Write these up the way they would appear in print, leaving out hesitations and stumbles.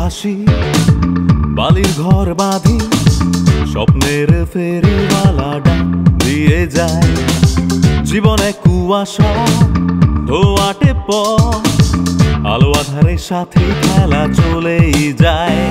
আসি, বালির ঘর বাঁধি, স্বপ্নের ফেরিওয়ালা ডাক দিয়ে যায়। জীবনে কুয়াশা ধোয়াটে পথ, আলো আধারের সাথে খেলা চলেই যায়।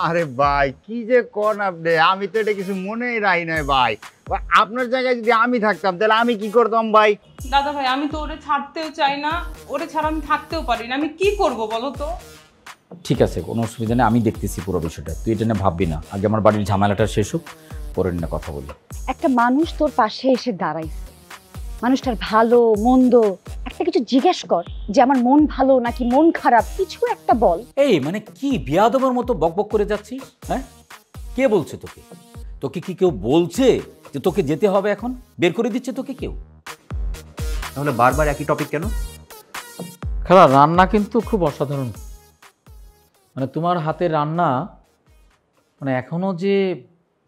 আরে ভাই কি যে কোন আপনি, আমি তো এটা কিছু মনেই রাখি নাই ভাই। আপনার জায়গায় যদি আমি থাকতাম তাহলে আমি কি করতাম ভাই? দাদা ভাই আমি তো ওরে ছাড়তেও চাই না, ওরে ছাড়া আমি থাকতেও পারি না, আমি কি করব বলো তো? ঠিক আছে, কোনো অসুবিধা নেই, আমি দেখতেছি পুরো বিষয়টা, তুই এটা নিয়ে ভাববি না। আগে আমার বাড়ির ঝামেলাটা শেষ হোক, পরে নিয়ে কথা বলি। একটা মানুষ তোর পাশে এসে দাঁড়াইছে, মানুষটার ভালো মন্দ একটা কিছু জিজ্ঞেস কর, যে আমার মন ভালো নাকি মন খারাপ, কিছু একটা বল। এই মানে কি বিয়াদবের মতো বকবক করে যাচ্ছিস? হ্যাঁ, কে বলছে তোকে? তোকে কি কেউ বলছে যে তোকে যেতে হবে? এখন বের করে দিচ্ছে তোকে কেউ? তাহলে বারবার একই টপিক কেন? খালা, রান্না কিন্তু খুব অসাধারণ। মানে তোমার হাতের রান্না, মানে এখনো যে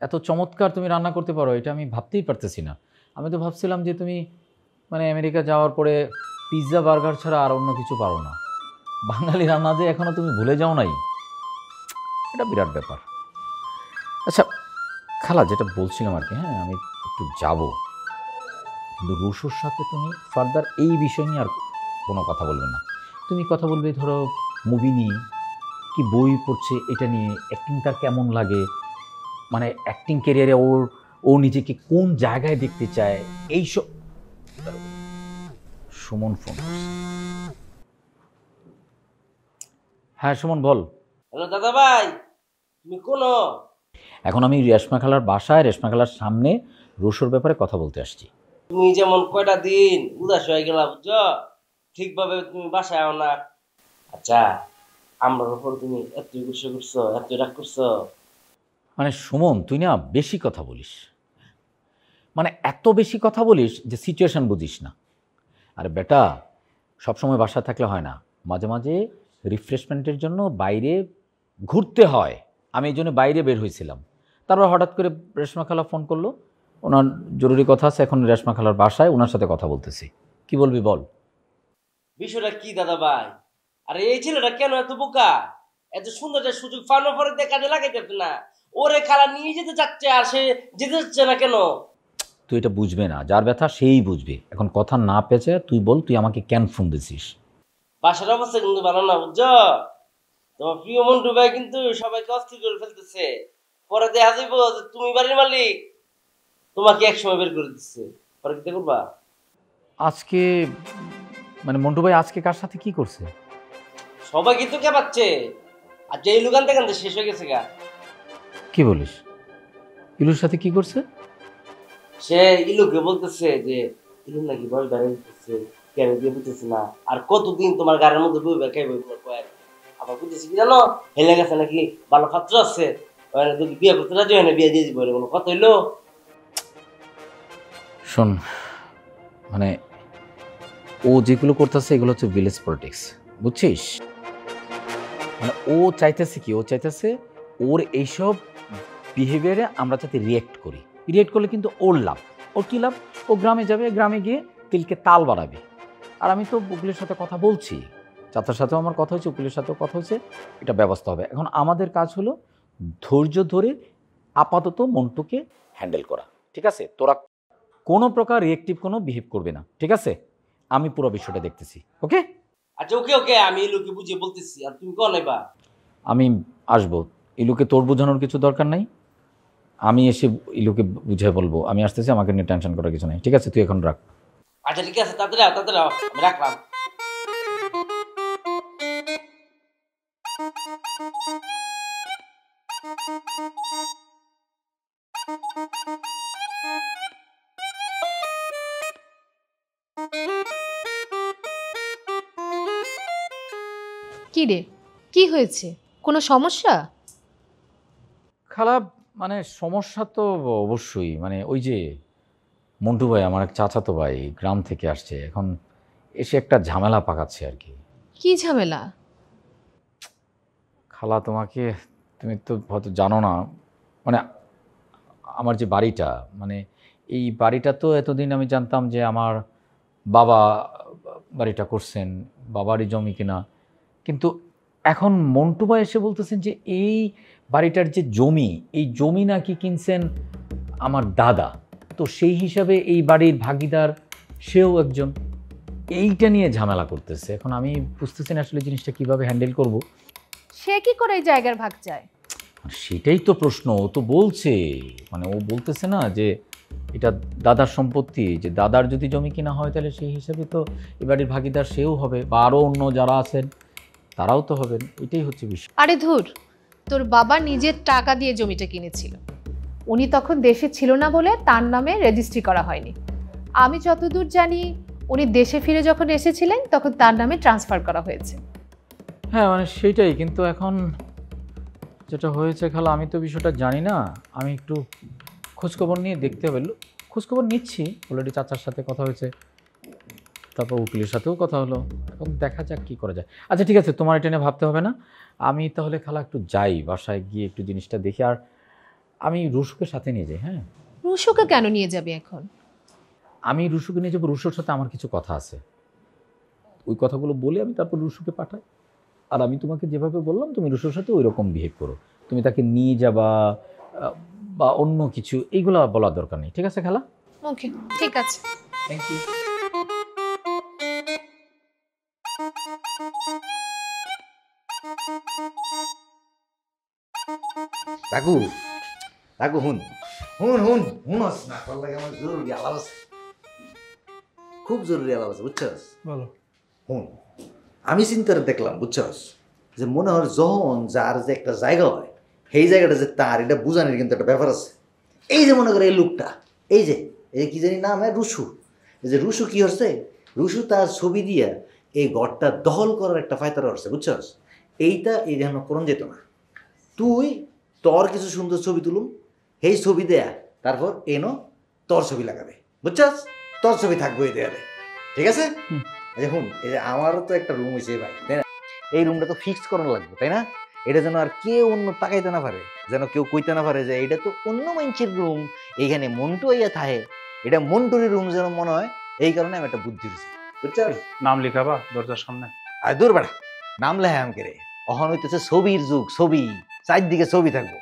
এত চমৎকার তুমি রান্না করতে পারো এটা আমি ভাবতেই পারতেছি না। আমি তো ভাবছিলাম যে তুমি মানে আমেরিকা যাওয়ার পরে পিৎজা বার্গার ছাড়া আর অন্য কিছু পারো না। বাঙালি রান্না যে এখনো তুমি ভুলে যাও নাই, এটা বিরাট ব্যাপার। আচ্ছা খালা, যেটা বলছিলাম আর কি, হ্যাঁ আমি একটু যাব, কিন্তু রুশোর সাথে তুমি ফার্দার এই বিষয় নিয়ে আর কোনো কথা বলবে না। তুমি কথা বলবে ধরো মুভি নিয়ে, কি বই পড়ছে এটা নিয়ে, অ্যাক্টিং তার কেমন লাগে, মানে অ্যাক্টিং ক্যারিয়ারে ও নিজেকে কোন জায়গায় দেখতে চায়, এইসব। সুমন ফোন। হ্যাঁ সুমন বল। হ্যালো দাদা ভাই, তুমি কোন? এখন আমি রেশমা খালার বাসায়, রেশমা খালার সামনে রুশোর ব্যাপারে কথা বলতে আসছি। তুমি যেমন কয়টা দিন উদাস হয়ে গেলা বুঝছো, ঠিকভাবে তুমি বাসায় আও না। আচ্ছা, আমার উপর তুমি এত গুসা করছো, এত রাগ করছো? মানে সুমন তুই না বেশি কথা বলিস, মানে এত বেশি কথা বলিস যে সিচুয়েশন বুঝিস না। আর বেটা, সবসময় বাসায় থাকলে হয় না, মাঝে মাঝে রিফ্রেশমেন্টের জন্য বাইরে ঘুরতে হয়। আমি এই জন্য বাইরে বের হয়েছিলাম, তারপর হঠাৎ করে রেশমা খালা ফোন করলো, ওনার জরুরি কথা আছে, এখন রেশমা খালার বাসায় ওনার সাথে কথা বলতেছি। কি বলবি বল। বিষয়টা কি দাদা ভাই? আরে এই ছেলেটা কেন এত বোকা? এত সুন্দর একটা সুযোগ ফানো পরে কাজে লাগাইতে না, ওরে খালা নিয়ে যেতে চাচ্ছে আর সে যেতে চাচ্ছে না কেন? তুই এটা বুঝবে না, যার ব্যথা সেই বুঝবে। এখন কথা না পেঁচে তুই বল, তুই আমাকে কেন ফোন দিছিস? বাসার অবস্থা কিন্তু ভালো না বুঝছো, তোমার প্রিয় মন্টু ভাই কিন্তু সবাইকে অস্থির করে ফেলতেছে। পরে দেখা যাইব যে তুমি বাড়ির মালিক, তোমাকে এক সময় বের করে দিচ্ছে, পরে কি করবা? আজকে মানে মন্টু ভাই আজকে কার সাথে কি করছে? সবাই কিন্তু কে পাচ্ছে, আর যে এই লুকানতে কানতে শেষ হয়ে গেছে গা। কি বলিস? ইলুর সাথে কি করছে? সে ইলুকে বলতেছে যে ইলু নাকি বয়স বাড়িয়ে দিতেছে, কেন দিয়ে বুঝতেছে না, আর কতদিন তোমার গাড়ির মধ্যে বই বেকাই বই কয়েক। আবার বুঝতেছি কি জানো, হেলে গেছে নাকি ভালো পাত্র আছে, যদি বিয়ে করতে রাজি হয় না বিয়ে দিয়ে দিব, কোনো কথা হইলো? শোন, মানে ও যেগুলো করতেছে এগুলো হচ্ছে ভিলেজ পলিটিক্স, বুঝছিস? মানে ও চাইতেছে কি, ও চাইতেছে ওর এইসব বিহেভিয়ারে আমরা যাতে রিয়েক্ট করি। রিয়েক্ট করলে কিন্তু ওর লাভ। ওর কী লাভ? ও গ্রামে যাবে, গ্রামে গিয়ে তিলকে তাল বাড়াবে। আর আমি তো উকিলের সাথে কথা বলছি, চাচার সাথেও আমার কথা হয়েছে, উকিলের সাথেও কথা হয়েছে, এটা ব্যবস্থা হবে। এখন আমাদের কাজ হলো ধৈর্য ধরে আপাতত মন্টুকে হ্যান্ডেল করা, ঠিক আছে? তোরা কোনো প্রকার রিয়েক্টিভ কোনো বিহেভ করবে না, ঠিক আছে? আমি পুরো বিষয়টা দেখতেছি, ওকে? আচ্ছা ওকে ওকে, আমি ইলুকে বুঝিয়ে বলতেছি, আর তুমি কোন নাইবা? আমি আসবো। ইলুকে তোর বোঝানোর কিছু দরকার নাই, আমি এসে ইলুকে বুঝিয়ে বলবো। আমি আসতেছি, আমাকে নিয়ে টেনশন করার কিছু নেই, ঠিক আছে? তুই এখন রাখ। আচ্ছা ঠিক আছে, তাড়াতাড়ি আমি রাখলাম। কি রে, কি হয়েছে? কোনো সমস্যা? খালা মানে সমস্যা তো অবশ্যই, মানে ওই যে মন্টু ভাই আমার এক চাচাতো ভাই গ্রাম থেকে আসছে, এখন এসে একটা ঝামেলা পাকাচ্ছে আর কি। কি ঝামেলা? খালা তুমি তো হয়তো জানো না, মানে আমার যে বাড়িটা, মানে এই বাড়িটা তো এতদিন আমি জানতাম যে আমার বাবা বাড়িটা করছেন, বাবারই জমি কিনা, কিন্তু এখন মন্টু ভাই এসে বলতেছেন যে এই বাড়িটার যে জমি, এই জমি নাকি কিনছেন আমার দাদা, তো সেই হিসাবে এই বাড়ির ভাগিদার সেও একজন। এইটা নিয়ে ঝামেলা করতেছে, এখন আমি বুঝতেছি না আসলে জিনিসটা কিভাবে হ্যান্ডেল করব। সে কি করে এই জায়গার ভাগ চায়? সেটাই তো প্রশ্ন। ও তো বলছে, মানে ও বলতেছে না যে এটা দাদার সম্পত্তি, যে দাদার যদি জমি কিনা হয় তাহলে সেই হিসাবে তো এ বাড়ির ভাগিদার সেও হবে, বা আরও অন্য যারা আছেন তারাও তো হবেন। এটাই হচ্ছে বিষয়। আরে ধুর, তোর বাবা নিজের টাকা দিয়ে জমিটা কিনেছিল। উনি তখন দেশে ছিল না বলে তার নামে রেজিস্ট্রি করা হয়নি। আমি যতদূর জানি উনি দেশে ফিরে যখন এসেছিলেন তখন তার নামে ট্রান্সফার করা হয়েছে। হ্যাঁ মানে সেইটাই, কিন্তু এখন যেটা হয়েছে খালা, আমি তো বিষয়টা জানি না, আমি একটু খোঁজখবর নিয়ে দেখতে হবে। খোঁজখবর নিচ্ছি, অলরেডি চাচার সাথে কথা হয়েছে, তারপর উকিলের সাথেও কথা হলো, এখন দেখা যাক কী করা যায়। আচ্ছা ঠিক আছে, তোমার এটা নিয়ে ভাবতে হবে না, আমি তাহলে খালা একটু যাই, বাসায় গিয়ে একটু জিনিসটা দেখি, আর আমি রুশুকে সাথে নিয়ে যাই। হ্যাঁ, রুশুকে কেন নিয়ে যাবে এখন? আমি রুশুকে নিয়ে যাবো, রুশুর সাথে আমার কিছু কথা আছে, ওই কথাগুলো বলে আমি তারপর রুশুকে পাঠাই। আর আমি তোমাকে যেভাবে বললাম তুমি রুশুর সাথে ওই রকম বিহেভ করো, তুমি তাকে নিয়ে যাবা বা অন্য কিছু এইগুলো বলার দরকার নেই। ঠিক আছে খালা? ওকে, ঠিক আছে। Thank you. কাকু কাকু হুন হুন হুন হুনস না করলে আমার জরুরি আলাপ আছে, খুব জরুরি আলাপ আছে, বুঝছস? বলো। হুন, আমি চিন্তারে দেখলাম, বুঝছস, যে মনে হয় যখন যার যে একটা জায়গা হয় সেই জায়গাটা যে তার, এটা বুঝানোর কিন্তু একটা ব্যাপার আছে। এই যে মনে করে এই লোকটা, এই যে কি জানি নাম, রুশু, এই যে রুশু কি হচ্ছে, রুশু তার ছবি দিয়া এই ঘরটা দখল করার একটা ফায়তারা হচ্ছে, বুঝছস? এইটা এই যেন করণ যেত না, তুই তোর কিছু সুন্দর ছবি তুলুম, সেই ছবি দেয়া, তারপর এনো তোর ছবি লাগাবে, বুঝছস? তোর ছবি থাকবো এই দেয়ালে, ঠিক আছে? দেখুন, এই যে আমারও তো একটা রুম হয়েছে ভাই, তাই না? এই রুমটা তো ফিক্স করানো লাগবে, তাই না? এটা যেন আর কেউ অন্য তাকাইতে না পারে, যেন কেউ কইতে না পারে যে এটা তো অন্য মানুষের রুম, এইখানে মন্টু আইয়া থাকে, এটা মন্টুরি রুম যেন মনে হয়। এই কারণে আমি একটা বুদ্ধি দিচ্ছি, বুঝছস? নাম লিখাবা দরজার সামনে? আর দূর বেড়া, নাম লেখা আমাকে রে, অহন হইতেছে ছবির যুগ, ছবি চারদিকে ছবি থাকবো,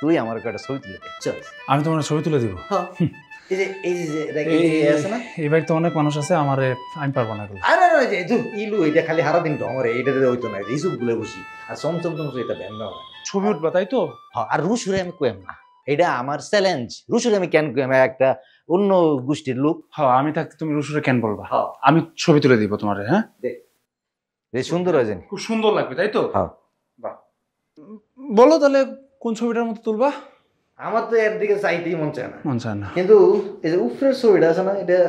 তুই আমার একটা ছবি তুলে দে, চল। আমি তোমার ছবি তুলে দিব। এই যে এই যে আছে না, এই বাড়িতে অনেক মানুষ আছে, আমি পারবো না এগুলো। আরে যে ইলু এটা খালি হারা দিন তো আমার এইটা হইতো না, রিসুপ গুলো বসি আর চমচম চমচম এটা ব্যান না, ছবি উঠবা তাই তো? হ্যাঁ। আর রুশুরে আমি কইম না, এটা আমার চ্যালেঞ্জ, রুশুরে আমি কেন কইম, একটা অন্য গোষ্ঠীর লোক। হ্যাঁ, আমি থাকতে তুমি রুশুরে কেন বলবা? হ্যাঁ, আমি ছবি তুলে দিব তোমার। হ্যাঁ, সুন্দর হয়ে জানি, খুব সুন্দর লাগবে তাই তো? হ্যাঁ। বাহ, বলো তাহলে কোন ছবিটার মতো তুলবা? আমার তো এর দিকে চাইতেই মন চায় না, মন চায় না, কিন্তু এই যে উপরের ছবিটা আছে না, এটা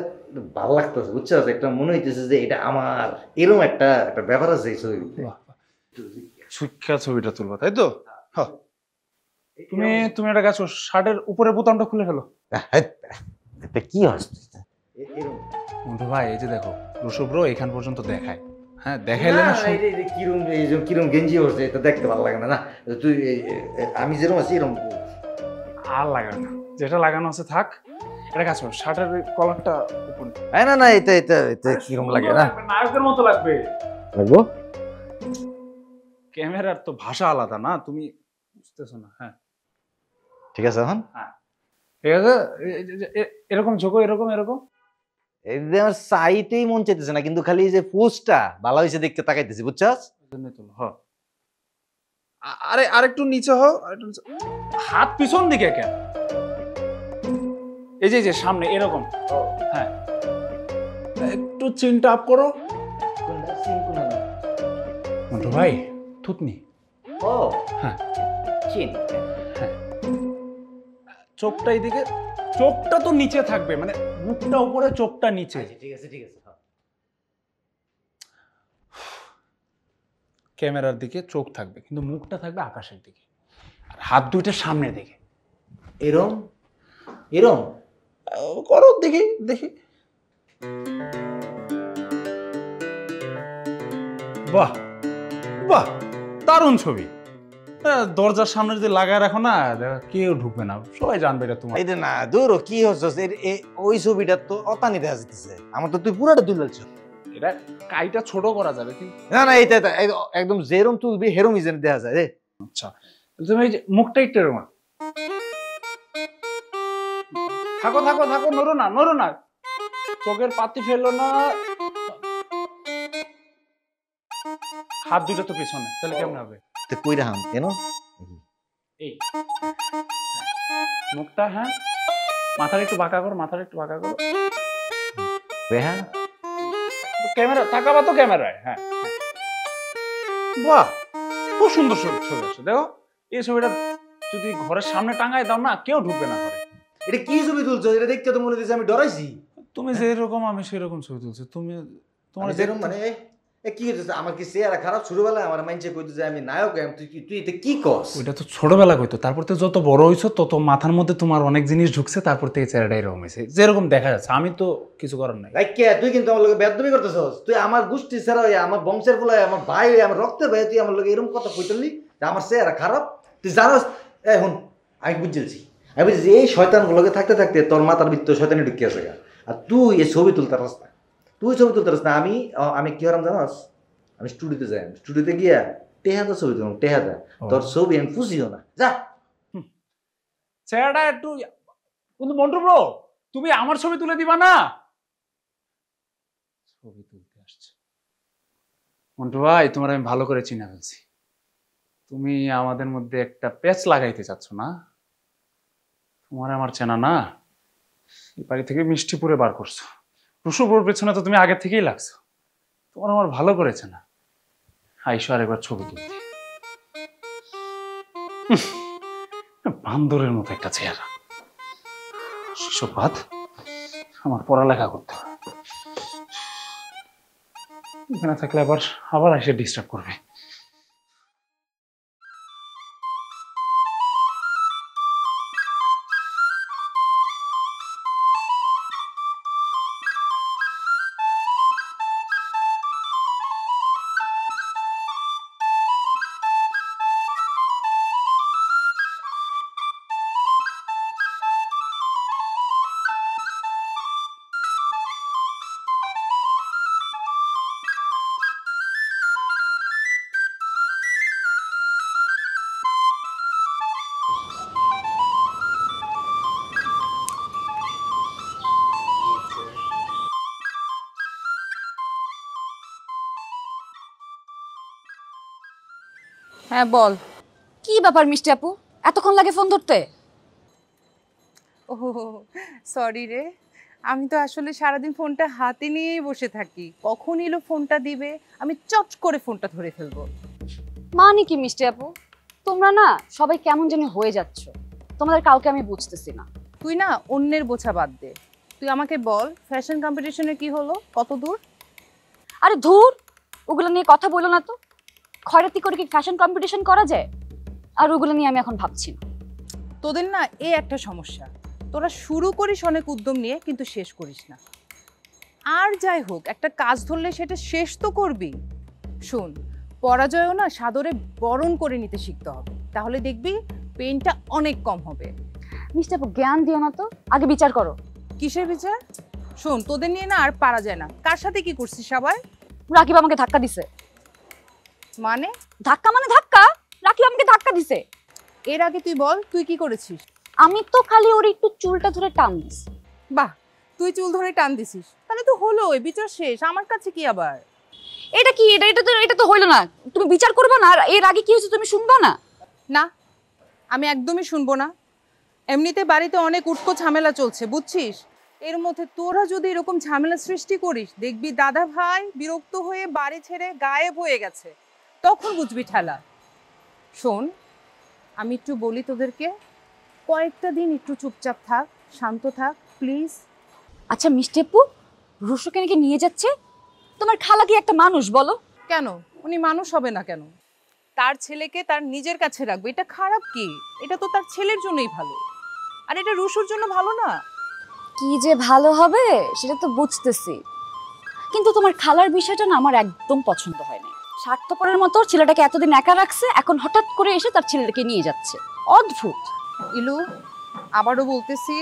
ভালো লাগতেছে, বুঝছো? একটা মনে হইতেছে যে এটা আমার, এরকম একটা ব্যাপার আছে এই ছবিতে। সুখ্যাত ছবিটা তুলবা তাই তো? হ্যাঁ, তুমি একটা গাছ, শার্টের উপরে বোতামটা খুলে ফেলো। কি হচ্ছে মন্টু ভাই, এই যে দেখো রুশু ব্রো এখান পর্যন্ত দেখায়। হ্যাঁ, দেখাইলে না কিরম গেঞ্জি হচ্ছে, এটা দেখতে ভালো লাগে না। না তুই আমি যেরকম আছি এরকম আর লাগানো না, যেটা লাগানো আছে থাক। এটা কাজ করো, শার্টের কলারটা উপরে। না না, এটা এটা এটা কিরম লাগে না, নায়কের মতো লাগবে। লাগবো? ক্যামেরার তো ভাষা আলাদা না, তুমি বুঝতেছো না। হ্যাঁ ঠিক আছে, এখন হ্যাঁ ঠিক আছে, এরকম ঝোঁকো, এরকম এরকম। এই যে আমার সাইটেই মন চাইতেছে না, কিন্তু খালি যে পোস্টটা ভালো হয়েছে দেখতে তাকাইতেছি, বুঝছস? হ্যাঁ, আরে আরেকটু নিচে হও, হাত পিছন দিকে কেন? এই যে সামনে এরকম। হ্যাঁ, একটু চিনটা আপ করো। মন্টু ভাই, থুতনি। ও হ্যাঁ চিনি। চোখটা এইদিকে, চোখটা তো নিচে থাকবে, মানে মুখটা উপরে চোখটা নিচে। আচ্ছা, ঠিক আছে ঠিক আছে। হ্যাঁ। ক্যামেরার দিকে চোখ থাকবে কিন্তু মুখটা থাকবে আকাশের দিকে, আর হাত দুইটা সামনের দিকে। এরম এরম করো, দেখি দেখি। বাহ বাহ, দারুণ ছবি। দরজার সামনে যদি লাগায় রাখো না, কেউ ঢুকবে না, সবাই জানবে এটা তোমার। এইটা না দূর কি হচ্ছে, ওই ছবিটা তো অতানি দেখা যাচ্ছে। আমার তো তুই পুরাটা তুলছ। এটা কাইটা ছোট করা যাবে কিন্তু। না না, এইটা একদম যেরম তুলবি হেরম ইজেন দেখা যায় রে। আচ্ছা, তুমি এই যে মুখটা একটু এরকম থাকো থাকো থাকো, নড়ো না নড়ো না, চোখের পাতি ফেললো না। হাত দুটো তো পিছনে, তাহলে কেমন হবে? তো কই রাখাম কেন? এই মুখটা, হ্যাঁ মাথার একটু বাঁকা করো, মাথার একটু বাঁকা করো। হ্যাঁ ক্যামেরা তাকাবা তো ক্যামেরায়। হ্যাঁ বাহ, খুব সুন্দর ছবি আসছে। দেখো এই ছবিটা যদি ঘরের সামনে টাঙায় দাও না, কেউ ঢুকবে না ঘরে। এটা কি ছবি তুলছো? এটা দেখতে তো মনে হচ্ছে আমি ডরাইছি। তুমি যেরকম আমি সেরকম ছবি তুলছি। তুমি তোমার যেরকম মানে কি হচ্ছে, আমার কি চেহারা খারাপ? ছোটবেলায় আমার মাইন্ডে কইতো যে আমি নায়ক, তুই এটা কি কস? ওইটা তো ছোটবেলা কইতো, তারপর তো যত বড় হইছো তত মাথার মধ্যে তোমার অনেক জিনিস ঢুকছে, তারপর থেকে চেহারাটা এরকম হয়েছে যেরকম দেখা যাচ্ছে। আমি তো কিছু করার নাই। কে তুই কিন্তু আমার লোকে বেদবি করতেছস। তুই আমার গোষ্ঠী ছাড়া হয়ে, আমার বংশের ফুলায়, আমার ভাই হয়ে, আমার রক্তের ভাই, তুই আমার লোকে এরকম কথা কইতলি যে আমার চেহারা খারাপ? তুই জানোস? এখন আমি বুঝছি, আমি বুঝছি এই শয়তানগুলোকে থাকতে থাকতে তোর মাথার ভিতরে শয়তানি ঢুকিয়ে আছে। আর তুই এই ছবি তুলতে পারস না, তুই ছবি তুলতে পারস না। আমি কি হলাম জানোস? আমি স্টুডিওতে যাই, স্টুডিওতে গিয়া টেহাদা ছবি তুললাম, টেহাদা। তোর ছবি আমি পুষিও না, যা। চেহারাটা একটু, কিন্তু মন্টু ব্রো তুমি আমার ছবি তুলে দিবা না? ছবি তুলতে আসছে মন্টু ভাই, তোমার আমি ভালো করে চিনা ফেলছি। তুমি আমাদের মধ্যে একটা প্যাচ লাগাইতে চাচ্ছ না? তোমার আমার চেনা না, এই বাড়ি থেকে মিষ্টিপুরে বার করছো। রুশুপুর পেছনে তো তুমি আগে থেকেই লাগছো। তোমার আমার ভালো করেছে না, আইসো আরেকবার ছবি তুলতে। বান্দরের মতো একটা চেহারা। সেসব বাদ, আমার পড়ালেখা করতে হবে। এখানে থাকলে আবার এসে ডিস্টার্ব করবে। হ্যাঁ বল। কি ব্যাপার মিষ্টি আপু, এতক্ষণ লাগে ফোন ধরতে? ও সরি রে, আমি তো আসলে সারাদিন ফোনটা হাতে নিয়েই বসে থাকি। কখন এলো ফোনটা দিবে, আমি চট করে ফোনটা ধরে ফেলবো। মানে কি মিষ্টি আপু, তোমরা না সবাই কেমন যেন হয়ে যাচ্ছ, তোমাদের কাউকে আমি বুঝতেছি না। তুই না অন্যের বোঝা বাদ দে, তুই আমাকে বল ফ্যাশন কম্পিটিশনে কি হলো, কত দূর? আরে ধুর, ওগুলো নিয়ে কথা বলো না তো। খয়রাতি করে কি ফ্যাশন কম্পিটিশন করা যায়? আর ওগুলো নিয়ে আমি এখন ভাবছি না। তোদের না এই একটা সমস্যা, তোরা শুরু করিস অনেক উদ্যম নিয়ে কিন্তু শেষ করিস না। আর যাই হোক, একটা কাজ ধরলে সেটা শেষ তো করবি। শোন, পরাজয়ও না সাদরে বরণ করে নিতে শিখতে হবে, তাহলে দেখবি পেইনটা অনেক কম হবে। মিষ্টি আপু জ্ঞান দিও না তো, আগে বিচার করো। কিসের বিচার? শোন, তোদের নিয়ে না আর পারা যায় না। কার সাথে কি করছিস সবাই? রাকিব আমাকে ধাক্কা দিছে। মানে? ধাক্কা মানে ধাক্কা, রাকিব আমাকে ধাক্কা দিছে। এর আগে তুই বল, তুই কি করেছিস? আমি তো খালি ওর একটু চুলটা ধরে টান দিস। বাহ, তুই চুল ধরে টান দিছিস, তাহলে তো হলো, বিচার শেষ। আমার কাছে কি আবার? এটা কি, এটা তো হইলো না। তুমি বিচার করবে না, আর এর আগে কি হয়েছে তুমি শুনবা না? না, আমি একদমই শুনবো না। এমনিতে বাড়িতে অনেক উটকো ঝামেলা চলছে, বুঝছিস? এর মধ্যে তোরা যদি এরকম ঝামেলা সৃষ্টি করিস, দেখবি দাদা ভাই বিরক্ত হয়ে বাড়ি ছেড়ে গায়েব হয়ে গেছে, তখন বুঝবি ঠেলা। শোন, আমি একটু বলি তোদেরকে, কয়েকটা দিন একটু চুপচাপ থাক, শান্ত থাক প্লিজ। আচ্ছা মিষ্টি আপু, রুশোকে নাকি নিয়ে যাচ্ছে, তোমার খালা কি একটা মানুষ বলো? কেন উনি মানুষ হবে না কেন? তার ছেলেকে তার নিজের কাছে রাখবে, এটা খারাপ কি? এটা তো তার ছেলের জন্যই ভালো, আর এটা রুশুর জন্য ভালো না? কি যে ভালো হবে সেটা তো বুঝতেছি, কিন্তু তোমার খালার বিষয়টা না আমার একদম পছন্দ হয় না। স্বার্থপরের মতো ছেলেটাকে এতদিন একা রাখছে, এখন হঠাৎ করে এসে তার ছেলেটাকে নিয়ে যাচ্ছে, অদ্ভুত। ইলু, আবারও বলতেছি,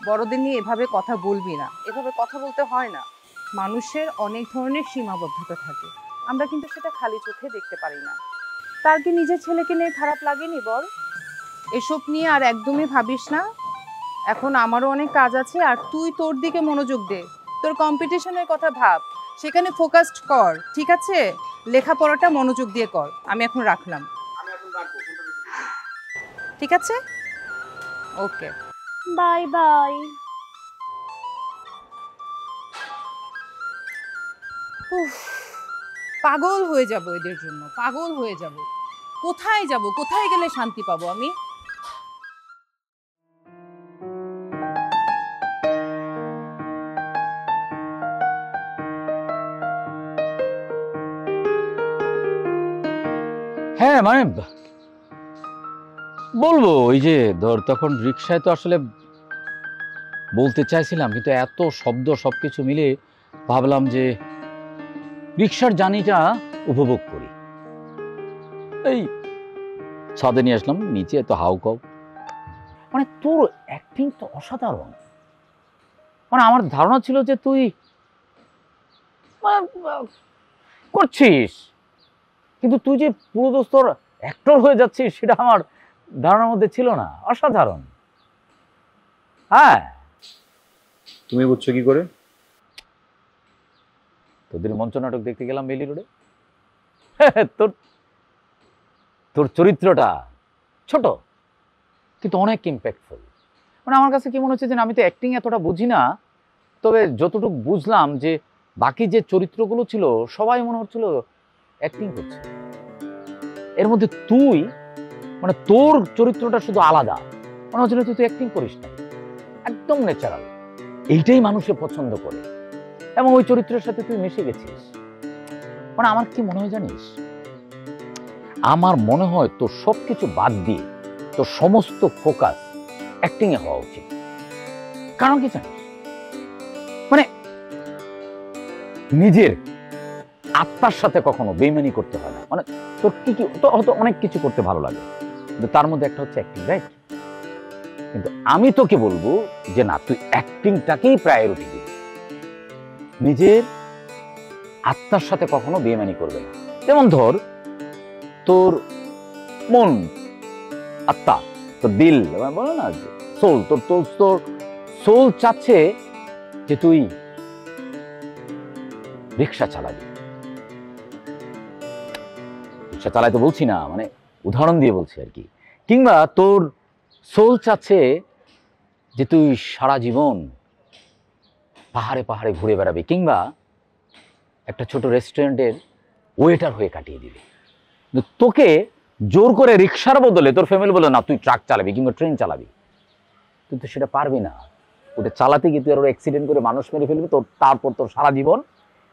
বড়দের নিয়ে এভাবে কথা বলবি না, এভাবে কথা বলতে হয় না। মানুষের অনেক ধরনের সীমাবদ্ধতা থাকে, আমরা কিন্তু সেটা খালি চোখে দেখতে পারি না। তার কি নিজের ছেলেকে নিয়ে খারাপ লাগেনি বল? এসব নিয়ে আর একদমই ভাবিস না। এখন আমারও অনেক কাজ আছে, আর তুই তোর দিকে মনোযোগ দে, তোর কম্পিটিশনের কথা ভাব, সেখানে ফোকাসড কর, ঠিক আছে? লেখাপড়াটা মনোযোগ দিয়ে কর। আমি এখন রাখলাম। ঠিক আছে, ওকে, বাই বাই। উফ, পাগল হয়ে যাব এদের জন্য, পাগল হয়ে যাব। কোথায় যাব, কোথায় গেলে শান্তি পাবো আমি? হ্যাঁ মানে বলবো, ওই যে ধর তখন রিক্সায় তো আসলে বলতে চাইছিলাম, কিন্তু এত শব্দ সবকিছু মিলে ভাবলাম যে রিক্সার জার্নিটা উপভোগ করি। এই ছাদে নিয়ে আসলাম, নিচে এত হাউকাউ। মানে তোর অ্যাক্টিং তো অসাধারণ। মানে আমার ধারণা ছিল যে তুই করছিস, কিন্তু তুই যে পুরো দোস্তর অ্যাক্টর হয়ে যাচ্ছিস সেটা আমার ধারণার মধ্যে ছিল না। অসাধারণ। হ্যাঁ, তুমি বুঝছো কি করে? তোদের মঞ্চ নাটক দেখতে গেলাম বেলি রোডে। তোর তোর চরিত্রটা ছোট কিন্তু অনেক ইম্প্যাক্টফুল। মানে আমার কাছে কি মনে হচ্ছে যে আমি তো অ্যাক্টিং এতটা বুঝি না, তবে যতটুকু বুঝলাম যে বাকি যে চরিত্রগুলো ছিল সবাই মনে হচ্ছিল অ্যাক্টিং করছে। এর মধ্যে তুই মানে তোর চরিত্রটা শুধু আলাদা, মনে হচ্ছিল তুই অ্যাক্টিং করিস না, একদম ন্যাচারাল। এইটাই মানুষে পছন্দ করে, এবং ওই চরিত্রের সাথে তুই মিশে গেছিস। মানে আমার কি মনে হয় জানিস, আমার মনে হয় তোর সবকিছু বাদ দিয়ে তোর সমস্ত ফোকাস অ্যাক্টিং এ হওয়া উচিত। কারণ কি জানিস, মানে নিজের আত্মার সাথে কখনো বেইমানি করতে হয় না। মানে তোর কি কি হয়তো অনেক কিছু করতে ভালো লাগে, কিন্তু তার মধ্যে একটা হচ্ছে অ্যাক্টিং, রাইট? কিন্তু আমি তোকে বলবো যে না, তুই অ্যাক্টিংটাকেই প্রায়োরিটি দিবি, নিজের আত্মার সাথে কখনো বেইমানি করবে না। যেমন ধর তোর মন, আত্মা, তোর দিল, বলো না সোল, তোর তোর তোর সোল চাচ্ছে যে তুই রিক্সা চালাবি। রিক্সা চালাইতে বলছি না, মানে উদাহরণ দিয়ে বলছি আর কি। কিংবা তোর সোল চাচ্ছে যে তুই সারা জীবন পাহাড়ে পাহাড়ে ঘুরে বেড়াবি, কিংবা একটা ছোট রেস্টুরেন্টের ওয়েটার হয়ে কাটিয়ে দিবি। তোকে জোর করে রিক্সার বদলে তোর ফ্যামিলি বলে না তুই ট্রাক চালাবি কিংবা ট্রেন চালাবি, তুই তো সেটা পারবি না। ওটা চালাতে গিয়ে তুই আরো অ্যাক্সিডেন্ট করে মানুষ মেরে ফেলবি, তোর তারপর তোর সারা জীবন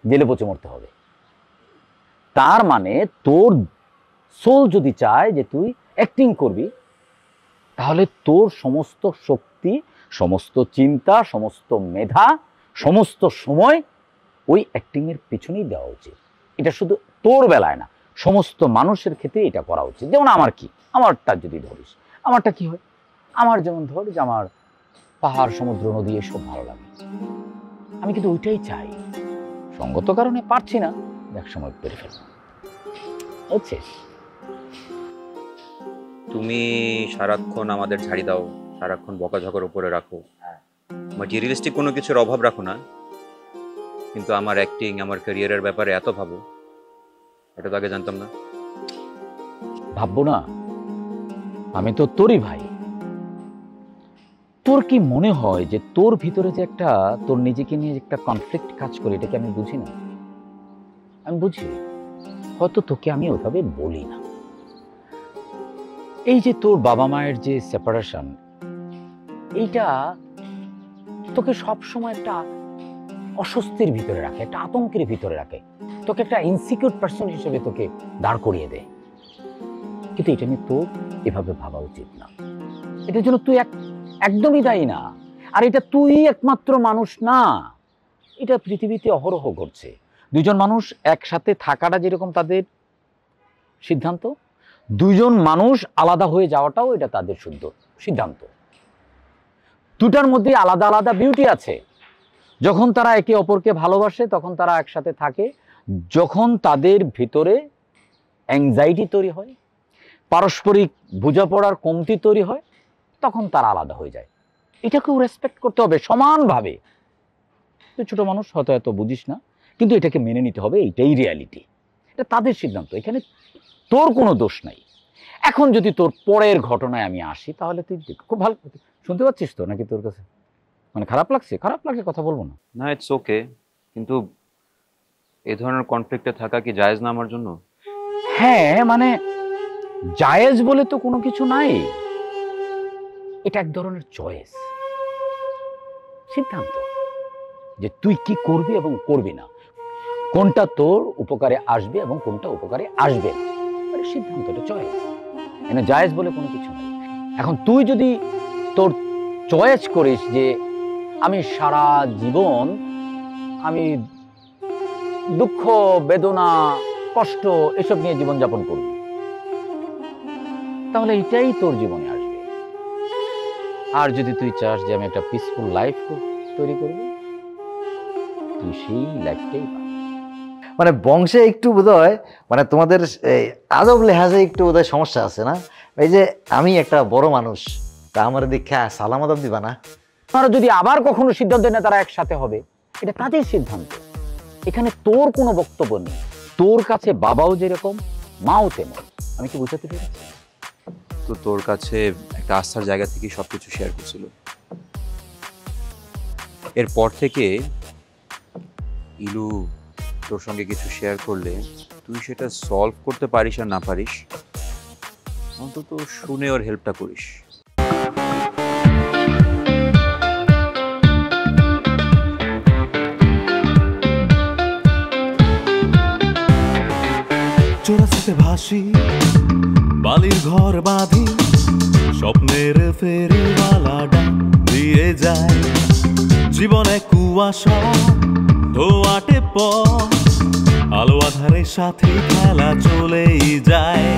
জেলে পচে মরতে হবে। তার মানে তোর সোল যদি চায় যে তুই অ্যাক্টিং করবি, তাহলে তোর সমস্ত শক্তি, সমস্ত চিন্তা, সমস্ত মেধা, সমস্ত সময় ওই অ্যাক্টিং এর পিছনেই দেওয়া উচিত। এটা শুধু তোর বেলায় না, সমস্ত মানুষের ক্ষেত্রে এটা করা উচিত। যেমন আমার কি, আমারটা যদি ধরিস, আমারটা কি হয়, আমার যেমন ধর যে আমার পাহাড়, সমুদ্র, নদী এসব ভালো লাগে, আমি কিন্তু ওইটাই চাই। সঙ্গত কারণে পারছি না, এক সময় পেরে ফেলব। বুঝছিস? তুমি সারাক্ষণ আমাদের ঝাড়ি দাও, সারাক্ষণ বকাঝকার উপরে রাখো, ম্যাটেরিয়ালিস্টিক কোনো কিছুর অভাব রাখো না, কিন্তু আমার অ্যাক্টিং, আমার ক্যারিয়ারের ব্যাপারে এত ভাবো, এটা তো আগে জানতাম না। ভাববো না? আমি তো তোরই ভাই। তোর কি মনে হয় যে তোর ভিতরে যে একটা, তোর নিজেকে নিয়ে একটা কনফ্লিক্ট কাজ করে, এটাকে আমি বুঝি না? আমি বুঝি, হয়তো তোকে আমি ওইভাবে বলি না। এই যে তোর বাবা মায়ের যে সেপারেশন, এইটা তোকে সবসময় একটা অস্বস্তির ভিতরে রাখে, একটা আতঙ্কের ভিতরে রাখে, তোকে একটা ইনসিকিউর পার্সন হিসেবে তোকে দাঁড় করিয়ে দেয়। কিন্তু এটা নিয়ে তোর এভাবে ভাবা উচিত না। এটার জন্য তুই একদমই দায়ী না। আর এটা তুই একমাত্র মানুষ না, এটা পৃথিবীতে অহরহ ঘটছে। দুজন মানুষ একসাথে থাকাটা যেরকম তাদের সিদ্ধান্ত, দুজন মানুষ আলাদা হয়ে যাওয়াটাও এটা তাদের শুদ্ধ সিদ্ধান্ত। দুটার মধ্যে আলাদা আলাদা বিউটি আছে। যখন তারা একে অপরকে ভালোবাসে তখন তারা একসাথে থাকে, যখন তাদের ভিতরে অ্যাংজাইটি তৈরি হয়, পারস্পরিক বোঝাপড়ার কমতি তৈরি হয়, তখন তারা আলাদা হয়ে যায়। এটাকেও রেসপেক্ট করতে হবে সমানভাবে। তুই ছোট মানুষ, হয়তো এত বুঝিস না, কিন্তু এটাকে মেনে নিতে হবে, এইটাই রিয়ালিটি, এটা তাদের সিদ্ধান্ত, এখানে তোর কোনো দোষ নাই। এখন যদি তোর পরের ঘটনায় আমি আসি, তাহলে তুই খুব ভালো শুনতে পাচ্ছিস তো নাকি? তোর কাছে মানে খারাপ লাগছে? খারাপ লাগলে কথা বলবো না। না, ইটস ওকে, কিন্তু এই ধরনের কনফ্লিক্টে থাকা কি জায়েজ না আমার জন্য? হ্যাঁ, মানে জায়েজ বলে তো কোনো কিছু নাই, এটা এক ধরনের চয়েস, সিদ্ধান্ত, যে তুই কি করবি এবং করবি না, কোনটা তোর উপকারে আসবে এবং কোনটা উপকারে আসবে না, এটা সিদ্ধান্ত, এটা চয়েস। এখানে জায়েজ বলে কোনো কিছু নাই। এখন তুই যদি তোর চয়েস করিস যে আমি সারা জীবন আমি দুঃখ, বেদনা, কষ্ট এসব নিয়ে জীবনযাপন করবি, তাহলে এটাই তোর জীবনে আসবে। আর যদি তুই চাস যে আমি একটা পিসফুল লাইফ তৈরি করব, তুই সেই লাইফটাই পাবি। মানে বংশে একটু বোধহয় মানে তোমাদের আদব লেহাজে একটু বোধহয় সমস্যা আছে না? এই যে আমি একটা বড় মানুষ, তা আমার দীক্ষা সালাম আদব দিবা না? তারা যদি আবার কখনো সিদ্ধান্ত নেয় তারা একসাথে হবে, এটা তাদের সিদ্ধান্ত, এখানে তোর কোনো বক্তব্য নেই। তোর কাছে বাবাও যেরকম, মাও তেমন। আমি কি বুঝাতে পেরেছি? তো তোর কাছে একটা আস্থার জায়গা থেকে সবকিছু শেয়ার করছিল, এরপর থেকে ইলু তোর সঙ্গে কিছু শেয়ার করলে তুই সেটা সলভ করতে পারিস আর না পারিস, অন্তত শুনে ওর হেল্পটা করিস। চোরাস্তে ভাসি, বালির ঘর বাঁধি, স্বপ্নের ফেরিওয়ালা ডাক দিয়ে যায়। জীবনে কুয়াশা ধোয়াটে পথ, আলো আধারের সাথে খেলা চলেই যায়।